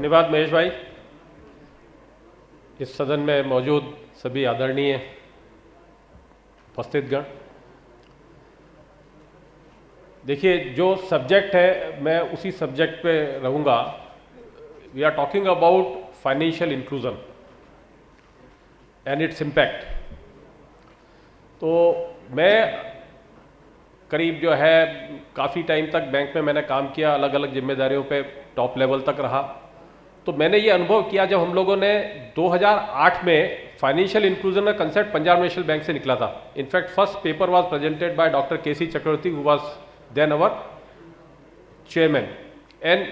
धन्यवाद महेश भाई। इस सदन में मौजूद सभी आदरणीय उपस्थितगण, देखिए जो सब्जेक्ट है मैं उसी सब्जेक्ट पे रहूँगा। We are talking about financial inclusion and its impact. तो मैं करीब जो है काफ़ी टाइम तक बैंक में मैंने काम किया, अलग अलग जिम्मेदारियों पे टॉप लेवल तक रहा। तो मैंने ये अनुभव किया जब हम लोगों ने 2008 में फाइनेंशियल इंक्लूजन का कंसेप्ट पंजाब नेशनल बैंक से निकला था। In fact first paper was presented by doctor के.सी. Chakrabarty who was then our chairman. And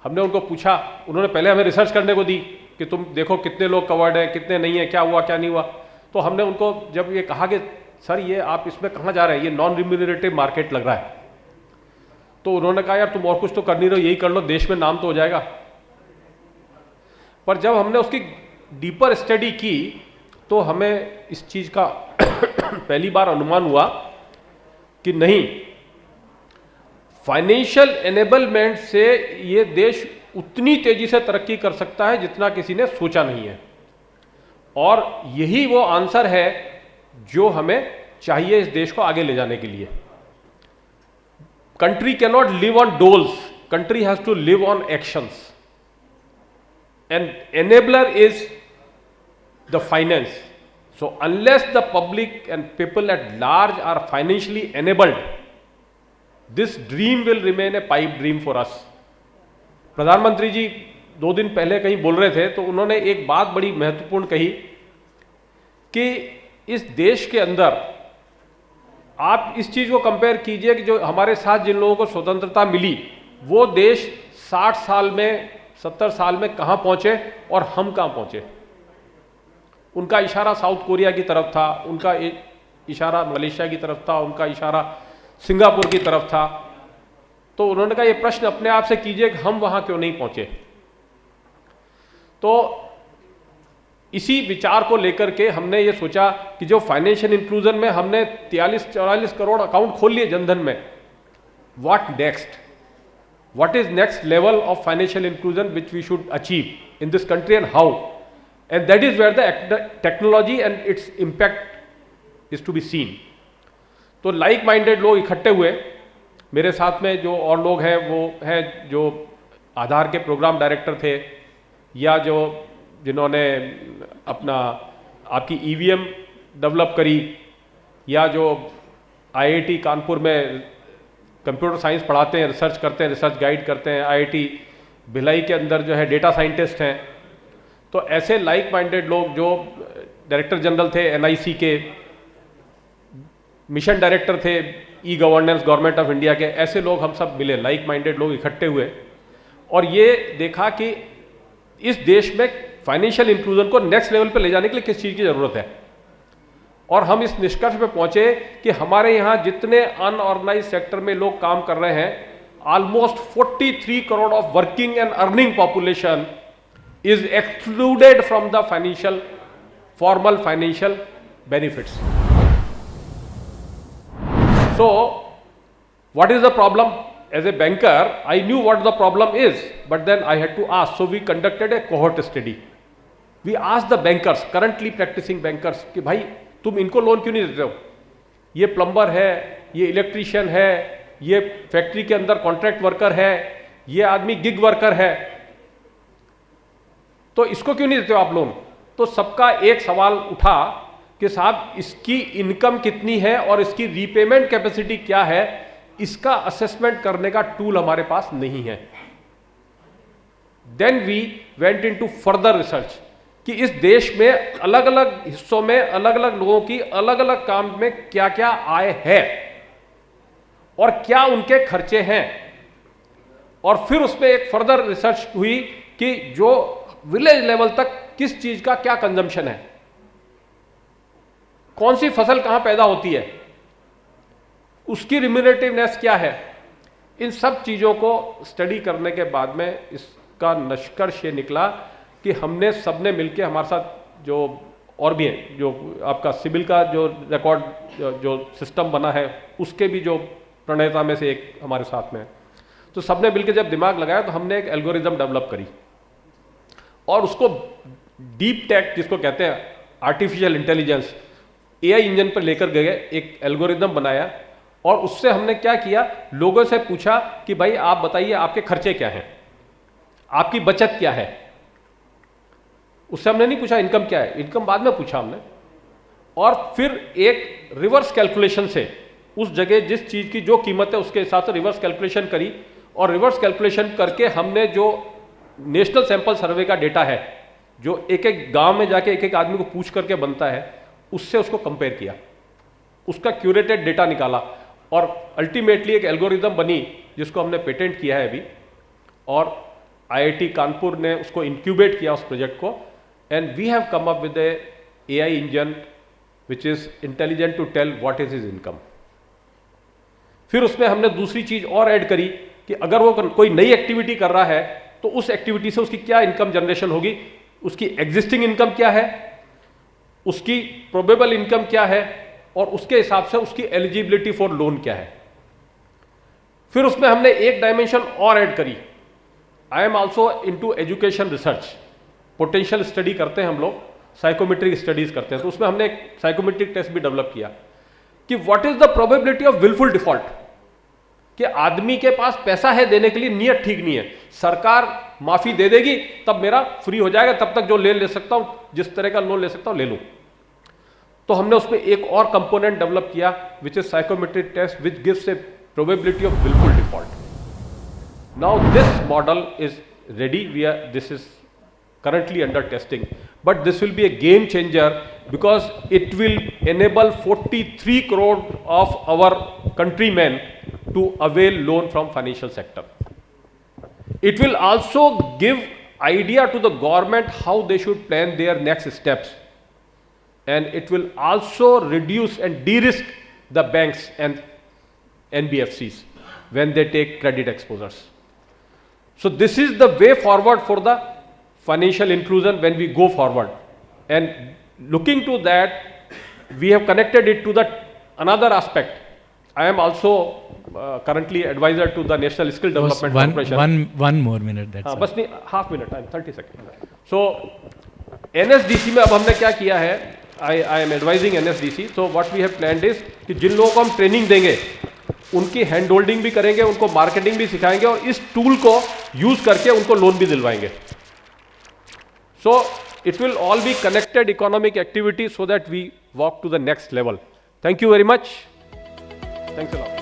हमने उनको पूछा, उन्होंने पहले हमें रिसर्च करने को दी कि तुम देखो कितने लोग कवर्ड है, कितने नहीं है, क्या हुआ क्या नहीं हुआ। तो हमने उनको जब ये कहा कि सर ये आप इसमें कहाँ जा रहे हैं, ये नॉन रिम्यूनरेटिव मार्केट लग रहा है, तो उन्होंने कहा यार तुम और कुछ तो कर नहीं रहे हो, यही कर लो, देश में नाम तो हो जाएगा। पर जब हमने उसकी डीपर स्टडी की तो हमें इस चीज का पहली बार अनुमान हुआ कि नहीं, फाइनेंशियल एनेबलमेंट से ये देश उतनी तेजी से तरक्की कर सकता है जितना किसी ने सोचा नहीं है। और यही वो आंसर है जो हमें चाहिए इस देश को आगे ले जाने के लिए। Country can not live on doles, country has to live on actions, and enabler is the finance. So unless the public and people at large are financially enabled, this dream will remain a pipe dream for us. प्रधानमंत्री जी 2 दिन पहले कहीं बोल रहे थे तो उन्होंने एक बात बड़ी महत्वपूर्ण कही कि इस देश के अंदर आप इस चीज को कंपेयर कीजिए कि जो हमारे साथ जिन लोगों को स्वतंत्रता मिली वो देश 60 साल में 70 साल में कहां पहुंचे और हम कहां पहुंचे। उनका इशारा साउथ कोरिया की तरफ था, उनका इशारा मलेशिया की तरफ था, उनका इशारा सिंगापुर की तरफ था। तो उन्होंने कहा ये प्रश्न अपने आप से कीजिए कि हम वहां क्यों नहीं पहुंचे। तो इसी विचार को लेकर के हमने ये सोचा कि जो फाइनेंशियल इंक्लूजन में हमने 43-44 करोड़ अकाउंट खोल लिए जनधन में, what next, what is next level of financial inclusion which we should achieve in this country and how, and that is where the technology and its impact is to be seen. तो like minded लोग इकट्ठे हुए, मेरे साथ में जो और लोग हैं वो हैं जो आधार के प्रोग्राम डायरेक्टर थे, या जो जिन्होंने अपना आपकी ईवीएम डेवलप करी, या जो आईआईटी कानपुर में कंप्यूटर साइंस पढ़ाते हैं, रिसर्च करते हैं, रिसर्च गाइड करते हैं, आईआईटी भिलाई के अंदर जो है डेटा साइंटिस्ट हैं। तो ऐसे लाइक माइंडेड लोग जो डायरेक्टर जनरल थे एनआईसी के, मिशन डायरेक्टर थे e governance government of India के, ऐसे लोग हम सब मिले, लाइक माइंडेड लोग इकट्ठे हुए और ये देखा कि इस देश में फाइनेंशियल इंक्लूजन को नेक्स्ट लेवल पे ले जाने के लिए किस चीज़ की ज़रूरत है। और हम इस निष्कर्ष पे पहुंचे कि हमारे यहां जितने अनऑर्गेनाइज सेक्टर में लोग काम कर रहे हैं, almost 43 crore of working and earning population is excluded from the financial formal financial benefits. So what is the problem? As a banker I knew what the problem is, but then I had to ask, so we conducted a cohort study. We asked the bankers, currently practising bankers, कि भाई तुम इनको loan क्यों नहीं देते हो? ये plumber है, ये इलेक्ट्रीशियन है, ये फैक्ट्री के अंदर कॉन्ट्रैक्ट वर्कर है, ये आदमी गिग वर्कर है, तो इसको क्यों नहीं देते हो आप लोन? तो सबका एक सवाल उठा कि साहब इसकी इनकम कितनी है और इसकी रीपेमेंट कैपेसिटी क्या है, इसका असेसमेंट करने का टूल हमारे पास नहीं है। Then we went into further research कि इस देश में अलग अलग हिस्सों में अलग अलग लोगों की अलग अलग काम में क्या क्या आय है और क्या उनके खर्चे हैं। और फिर उसमें एक फर्दर रिसर्च हुई कि जो विलेज लेवल तक किस चीज का क्या कंजम्पशन है, कौन सी फसल कहां पैदा होती है, उसकी रिम्यूनरेटिवनेस क्या है। इन सब चीजों को स्टडी करने के बाद में इसका निष्कर्ष ये निकला कि हमने सबने मिलकर, हमारे साथ जो और भी हैं, जो आपका सिविल का जो रिकॉर्ड जो सिस्टम बना है उसके भी जो प्रणेता में से एक हमारे साथ में है, तो सबने मिलकर जब दिमाग लगाया तो हमने एक एल्गोरिज्म डेवलप करी और उसको डीप टेक जिसको कहते हैं आर्टिफिशियल इंटेलिजेंस, एआई इंजन पर लेकर गए, एक एल्गोरिदम बनाया और उससे हमने क्या किया, लोगों से पूछा कि भाई आप बताइए आपके खर्चे क्या हैं, आपकी बचत क्या है। उससे हमने नहीं पूछा इनकम क्या है, इनकम बाद में पूछा हमने। और फिर एक रिवर्स कैलकुलेशन से उस जगह जिस चीज की जो कीमत है उसके हिसाब से रिवर्स कैलकुलेशन करी, और रिवर्स कैलकुलेशन करके हमने जो नेशनल सैंपल सर्वे का डेटा है, जो एक एक गांव में जाके एक एक आदमी को पूछ करके बनता है, उससे उसको कंपेयर किया, उसका क्यूरेटेड डेटा निकाला और अल्टीमेटली एक एल्गोरिदम बनी जिसको हमने पेटेंट किया है अभी, और आईआईटी कानपुर ने उसको इंक्यूबेट किया उस प्रोजेक्ट को, and we have come up with a AI engine which is intelligent to tell what is his income. फिर उसमें हमने दूसरी चीज और ऐड करी कि अगर वो कोई नई एक्टिविटी कर रहा है तो उस एक्टिविटी से उसकी क्या इनकम जनरेशन होगी, उसकी एग्जिस्टिंग इनकम क्या है, उसकी प्रोबेबल इनकम क्या है, और उसके हिसाब से उसकी एलिजिबिलिटी फॉर लोन क्या है। फिर उसमें हमने एक डायमेंशन और ऐड करी, I am also into education research, potential study करते हैं हम लोग, साइकोमेट्रिक स्टडीज करते हैं, तो उसमें हमने एक साइकोमेट्रिक टेस्ट भी डेवलप किया कि what is the probability of wilful default, कि आदमी के पास पैसा है देने के लिए, नियत ठीक नहीं है, सरकार माफी दे देगी तब मेरा फ्री हो जाएगा, तब तक जो लोन ले सकता हूं, जिस तरह का लोन ले सकता हूं ले लूं। तो हमने उसमें एक और कंपोनेंट डेवलप किया which is psychometric test which gives a probability of wilful default. Now this model is ready, this is currently under testing, but this will be a game changer because it will enable 43 crore of our countrymen to avail loan from financial sector. It will also give idea to the government how they should plan their next steps, and it will also reduce and de-risk the banks and NBFCs when they take credit exposures. So this is the way forward for the financial inclusion when we go forward, and looking to that we have connected it to the another aspect. I am also currently advisor to the National Skill Development Corporation. One more minute, that's बस नहीं, half minute, 30 seconds. So NSDC में अब हमने क्या किया है, I am advising NSDC. So what we have planned is कि जिन लोगों को हम ट्रेनिंग देंगे उनकी हैंड होल्डिंग भी करेंगे, उनको मार्केटिंग भी सिखाएंगे और इस टूल को यूज करके उनको लोन भी दिलवाएंगे। So it will all be connected economic activity so that we walk to the next level. Thank you very much. Thanks a lot.